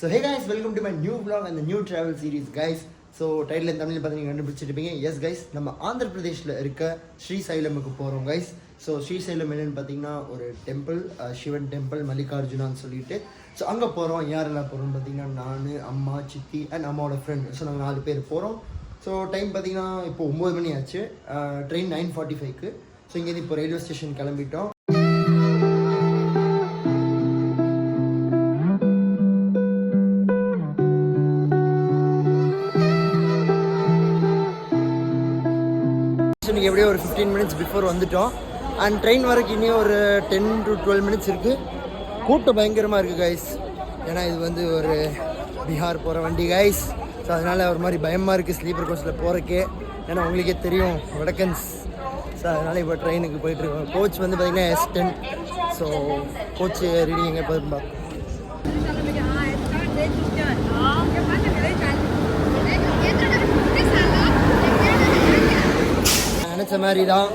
So hey guys, welcome to my new vlog and the new travel series guys. So title in Tamil பார்த்தீங்க கண்டுபிடிச்சிருப்பீங்க. Yes guys, நம்ம ஆந்திர பிரதேஷ்ல இருக்க ஸ்ரீசைலமுக்கு போறோம் guys. So Srisailam என்னன்னு பார்த்தீங்கன்னா ஒரு temple, Sivan temple மல்லிகார்ஜுனான்னு சொல்லிட்டு. ஸோ அங்கே போகிறோம். யாரெல்லாம் போகிறோம்னு பார்த்தீங்கன்னா நான், அம்மா, சித்தி அண்ட் அம்மாவோட ஃப்ரெண்ட். ஸோ நாங்கள் 4 பேர் போகிறோம். ஸோ டைம் பார்த்தீங்கன்னா இப்போ 9 மணி ஆச்சு. ட்ரெயின் 9:45க்கு. ஸோ இங்கேருந்து இப்போ ரயில்வே ஸ்டேஷன் கிளம்பிட்டோம். எப்படியோ ஒரு 15 minutes பிஃபோர் வந்துட்டோம். அண்ட் ட்ரெயின் வரக்கு இன்னும் ஒரு 10 to 12 minutes இருக்குது. கூட்டம் பயங்கரமாக இருக்குது கைஸ். ஏன்னா இது வந்து ஒரு பீகார் போகிற வண்டி கைஸ். ஸோ அதனால் ஒரு மாதிரி பயமாக இருக்குது ஸ்லீப்பர் கோச்சில் போகிறக்கே. ஏன்னா உங்களுக்கே தெரியும் வடக்கன்ஸ். ஸோ அதனால் இப்போ ட்ரெயினுக்கு போயிட்டுருக்கோம். கோச் வந்து பார்த்திங்கன்னா S10. ஸோ கோச் ரீடிங் எங்கே போயிருப்பா நினச்ச மாதிரி தான்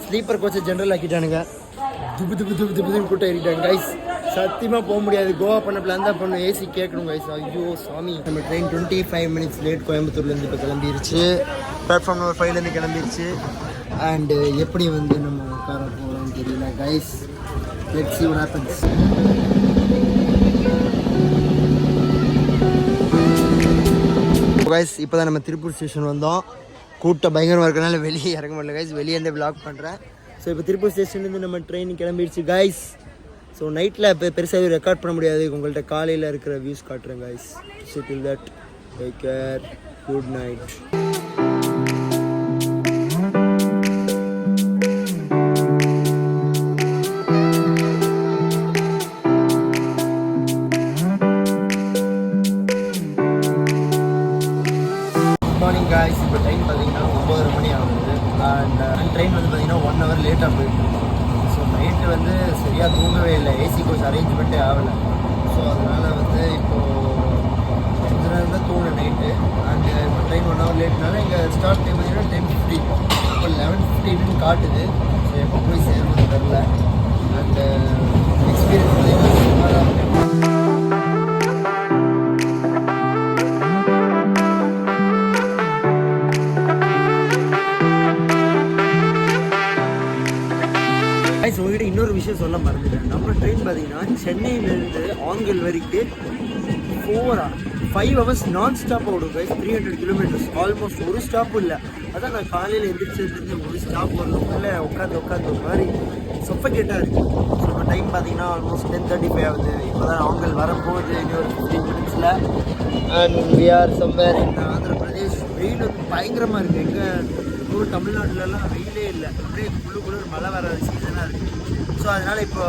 ஸ்லீப்பர் கோச்சை ஜென்ரல் ஆக்கிட்டானுங்க. துப்புன்னு கூட்டம் ஏறிட்டாங்க கைஸ். சத்தியமாக போக முடியாது. கோவா பண்ண பிளான் தான் பண்ணணும். ஏசி கேட்கணும் கைஸ். ஐயோ சாமி. நம்ம ட்ரெயின் 25 minutes லேட் கோயம்புத்தூர்லேருந்து இப்போ கிளம்பிருச்சு. பிளாட்ஃபார்ம் நம்பர் 5லேருந்து கிளம்பிருச்சு. அண்டு எப்படி வந்து நம்ம உட்கார போகிறோம்னு தெரியல guys. Let's see what happens. Guys இப்போ தான் நம்ம திருப்பூர் ஸ்டேஷன் வந்தோம். கூட்டம் பயங்கரமாக இருக்கிறனால வெளியே இறங்க முடியல கைஸ். வெளியேருந்து விளாக் பண்ணுறேன். ஸோ இப்போ திருப்பூர் ஸ்டேஷன்லேருந்து நம்ம ட்ரெயின் கிளம்பிடுச்சு கைஸ். ஸோ நைட்டில் இப்போ பெருசாக ரெக்கார்ட் பண்ண முடியாது. உங்கள்கிட்ட காலையில் இருக்கிற வியூஸ் காட்டுறேன் guys. So till that take care, good night. Morning guys. இப்போ ட்ரெயின் பார்த்தீங்கன்னா 9:30 மணி ஆகுது. அண்ட் ட்ரெயின் வந்து பார்த்தீங்கன்னா 1 hour லேட்டாக போயிட்டுருக்கோம். ஸோ நைட்டு வந்து சரியாக தூங்கவே இல்லை. ஏசி கோச் அரேஞ்ச்மெண்ட்டே ஆகலை. ஸோ அதனால் வந்து இப்போது கொஞ்ச நேரம் தான் தூங்கணும் நைட்டு. அண்ட் இப்போ ட்ரெயின் 1 hour லேட்னால எங்கள் ஸ்டார்ட் டைம் பார்த்தீங்கன்னா 10:50. இப்போ 11:15 காட்டுது. ஸோ எப்போ போய் சேரணும்னு தெரில. அண்ட் எக்ஸ்பீரியன்ஸ் பார்த்தீங்கன்னா உங்கள்கிட்ட இன்னொரு விஷயம் சொல்ல மறந்துட்டேன். நம்ம ட்ரெயின் பார்த்தீங்கன்னா சென்னையிலேருந்து ஆங்கல் வரைக்கும் 5 hours நான் ஸ்டாப்பாக ஓடும் கைஸ். 300 kilometers almost. ஒரு ஸ்டாப்பும் இல்லை. அதான் நான் காலையில் எந்திரிச்சதுலேருந்து ஒரு ஸ்டாப் வரணும் இல்லை. உட்காந்து ஒரு மாதிரி சஃபகேட்டாக இருக்குது. ஸோ இப்போ டைம் பார்த்தீங்கன்னா ஆல்மோஸ்ட் 10:35 ஆகுது. இப்போ தான் ஆங்கல் வரப்போகுது இன்னும் ஒரு 15 minutes. And we are somewhere in Andhra Pradesh. வெயில் வந்து பயங்கரமாக இருக்குது. எங்கள் தமிழ்நாட்டிலலாம் வெயிலே இல்லை. அப்படியே குளிர் மழை வர சீசனாக இருக்குது. ஸோ அதனால் இப்போ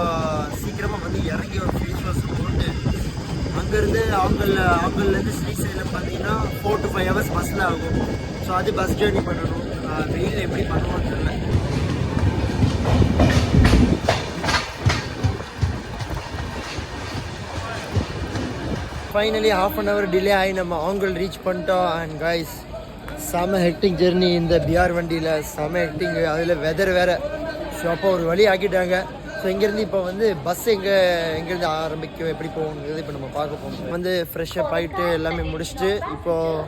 சீக்கிரமாக வந்து இறங்கி ஒரு ஃபேஸ் வாஷ் போட்டு அங்கேருந்து ஆங்கல்லேருந்து ஸ்ரீசைலம் பார்த்தீங்கன்னா 4 to 5 hours பஸ்ஸில் ஆகும். ஸோ அது பஸ் ஜேர்னி பண்ணணும். வெயிலில் எப்படி பண்ணுவோன்னு தெரியல. ஃபைனலி 1/2 hour டிலே ஆகி நம்ம ஆங்கல் ரீச் பண்ணிட்டோம். அண்ட் கைஸ் செம ஹெக்டிக் ஜெர்னி இந்த பிஆர் வண்டியில். செம ஹெக்டிங். அதில் வெதர் வேறு. ஸோ அப்போ ஒரு வழி ஆக்கிட்டாங்க. ஸோ இங்கேருந்து இப்போ வந்து பஸ் எங்கேருந்து ஆரம்பிக்கும், எப்படி போகணுங்கிறது இப்போ நம்ம பார்க்க போகணும். வந்து ஃப்ரெஷ்ஷப் ஆகிட்டு எல்லாமே முடிச்சுட்டு இப்போது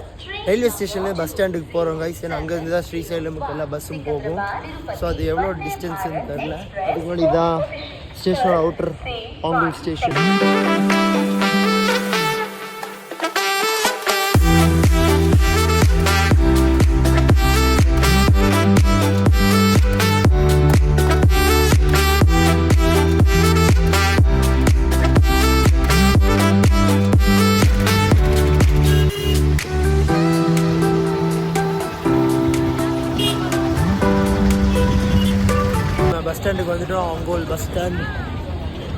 ரயில்வே ஸ்டேஷனில் பஸ் ஸ்டாண்டுக்கு போகிறோம் கைஸ். ஏன்னா அங்கேருந்து தான் ஸ்ரீசைலமுக்கு எல்லா பஸ்ஸும் போகும். ஸோ அது எவ்வளோ டிஸ்டன்ஸுன்னு தெரில. அதுக்கு முன்னாடி இதான் ஸ்டேஷனோட அவுட்டர் ஆங்கல் ஸ்டேஷன். பஸ் ஸ்டாண்டுக்கு வந்துட்டோம். ஆங்கோல் பஸ் ஸ்டாண்ட்.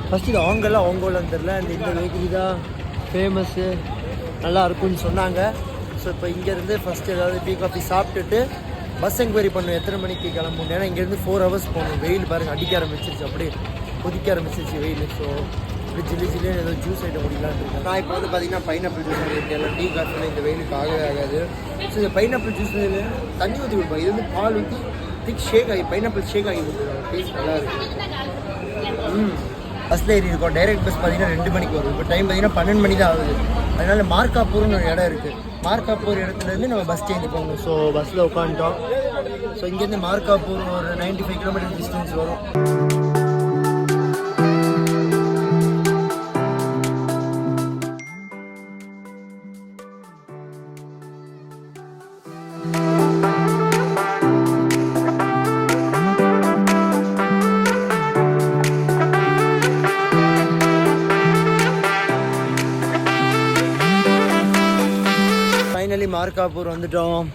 ஃபஸ்ட்டு இது ஆங்கோலான்னு தெரில. அண்ட் இந்த பேக்கரி தான் ஃபேமஸ்ஸு, நல்லா இருக்கும்னு சொன்னாங்க. ஸோ இப்போ இங்கேருந்து ஃபஸ்ட்டு ஏதாவது டீ காஃபி சாப்பிட்டுட்டு பஸ் என்கொயரி பண்ணணும் எத்தனை மணிக்கு கிளம்பணும். ஏன்னா இங்கேருந்து 4 hours போகணும். வெயில் பாருங்கள் அடிக்க ஆரம்பிச்சிருச்சு. அப்படியே கொதிக்க ஆரம்பிச்சிருச்சு வெயில். ஸோ இப்படி ஜில்லின்னு ஏதோ ஜூஸ் ஐட்டம் குடிக்கலான்னு இருக்கேன். நான் இப்போ வந்து பார்த்தீங்கன்னா பைனாப்பிள் ஜூஸ் இருக்குது. எல்லாம் டீ காஃபிலாம் இந்த வெயிலுக்கு ஆகாது. ஸோ இந்த பைனாப்பிள் ஜூஸில் தண்ணி ஊற்றி கொடுப்போம். இது வந்து பால் ஊற்றி திக் ஷேக் ஆகி பைனாப்பிள் ஷேக் ஆகி கொடுத்துருவாங்க. டேஸ்ட் நல்லா இருக்குது. பஸ்ஸில் ஏறி இருக்கோம். டைரக்ட் பஸ் பார்த்தீங்கன்னா 2 மணிக்கு வரும். இப்போ டைம் பார்த்தீங்கன்னா 12 மணி தான் ஆகுது. அதனால மார்க்காப்பூர்னு ஒரு இடம் இருக்குது. மார்க்காப்பூர் இடத்துலேருந்து நம்ம பஸ் சேஞ்ச் பண்ணணும். ஸோ பஸ்ஸில் உட்காந்துட்டோம். ஸோ இங்கேருந்து மார்க்காப்பூர் ஒரு 95 கிலோமீட்டர் டிஸ்டன்ஸ் வரும். ஃபைனலி மார்க்காப்பூர் வந்துட்டோம்.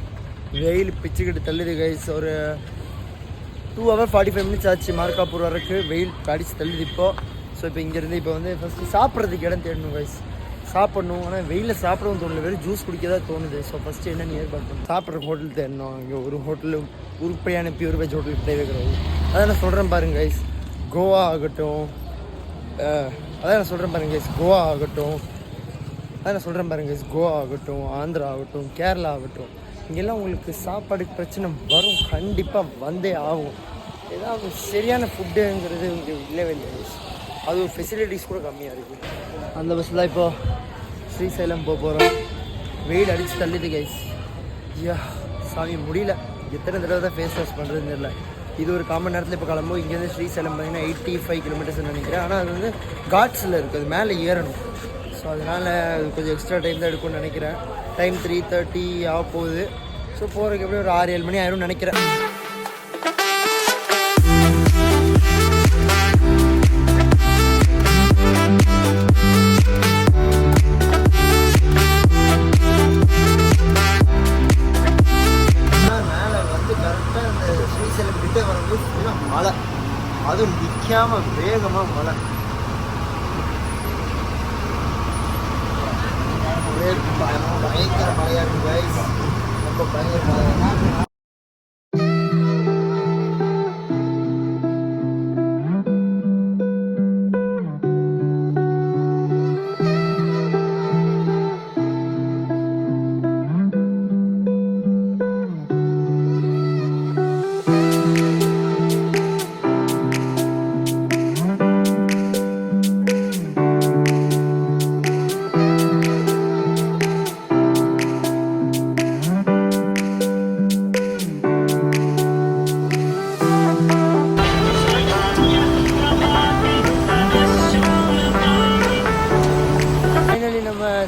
வெயில் பிச்சுக்கிட்டு தள்ளுது கைஸ். ஒரு 2 hours 45 minutes ஆச்சு மார்க்காப்பூர் வரக்கு. வெயில் அடிச்சு தள்ளுது இப்போ. ஸோ இப்போ இங்கேருந்து இப்போ வந்து ஃபஸ்ட்டு சாப்பிட்றதுக்கு இடம் தேடணும் கைஸ். சாப்பிட்ணும். ஆனால் வெயிலில் சாப்பிடவும் தோணல, வெறும் ஜூஸ் குடிக்க தான் தோணுது. ஸோ ஃபஸ்ட்டு என்னென்னு ஏற்பாடு சாப்பிட்ற ஹோட்டல் தேடணும். இங்கே ஒரு ஹோட்டலு உருப்படியான பியூர் வெஜ் ஹோட்டல் கிடையவே கிடையாது. அதான் நான் சொல்கிறேன் பாருங்க கைஸ். கோவா ஆகட்டும், அதான் நான் சொல்கிறேன் பாருங்க கைஸ். கோவா ஆகட்டும், கோவா ஆகட்டும், ஆந்திரா ஆகட்டும், கேரளா ஆகட்டும், இங்கெல்லாம் உங்களுக்கு சாப்பாடுக்கு பிரச்சனை வரும். கண்டிப்பாக வந்தே ஆகும். ஏதாவது சரியான ஃபுட்டுங்கிறது இங்கே இல்லவே இல்லை. அது ஒரு ஃபெசிலிட்டிஸ் கூட கம்மியாக இருக்குது. அந்த பஸ்ஸில் தான் இப்போது ஸ்ரீசைலம் போகிறோம். வெயில் அடித்து தள்ளிது கைஸ். ஐயா சாமி முடியல. எத்தனை தடவை தான் ஃபேஸ் வாஷ் பண்ணுறதுன்னு தெரியல. இது ஒரு காமன் நேரத்தில் இப்போ கிளம்பும். இங்கேருந்து ஸ்ரீசைலம் பார்த்தீங்கன்னா 85 கிலோமீட்டர்ஸ்ன்னு நினைக்கிறேன். ஆனால் அது வந்து காட்ஸில் இருக்குது, அது மேலே ஏறணும். ஸோ அதனால் அது கொஞ்சம் எக்ஸ்ட்ரா டைம் தான் எடுக்கும்னு நினைக்கிறேன். டைம் 3:30 ஆக போகுது. ஸோ போகிறதுக்கு எப்படியும் ஒரு 6-7 மணி ஆயிரும்னு நினைக்கிறேன். மேலே வந்து கரெக்டாக இந்த ஸ்ரீசைலம் கிட்டே வரும்போது ஃபுல்லாக மழை. அதுவும் நிற்காமல் வேகமாக மழை. பயங்கர மழையாக இருக்குது கைஸ். ரொம்ப பயங்கர மழை.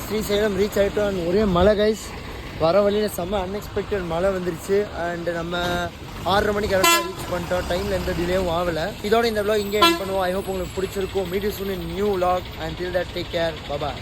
ஸ்ரீசைலம் ரீச் ஆகிட்டோம். ஒரே மழை கைஸ். வர வழியில் செம்ம அன்எக்ஸ்பெக்டட் மழை வந்துருச்சு. அண்ட் நம்ம 6:30 மணிக்கு கரெக்டாக ரீச் பண்ணிட்டோம். டைமில் எந்த டிலேவும் ஆகலை. இதோட இந்த vlog இங்கே எண்ட் பண்ணுவோம். ஐ ஹோப் உங்களுக்கு பிடிச்சிருக்கும். Meet you soon in new vlog. Until that, take care. Bye bye.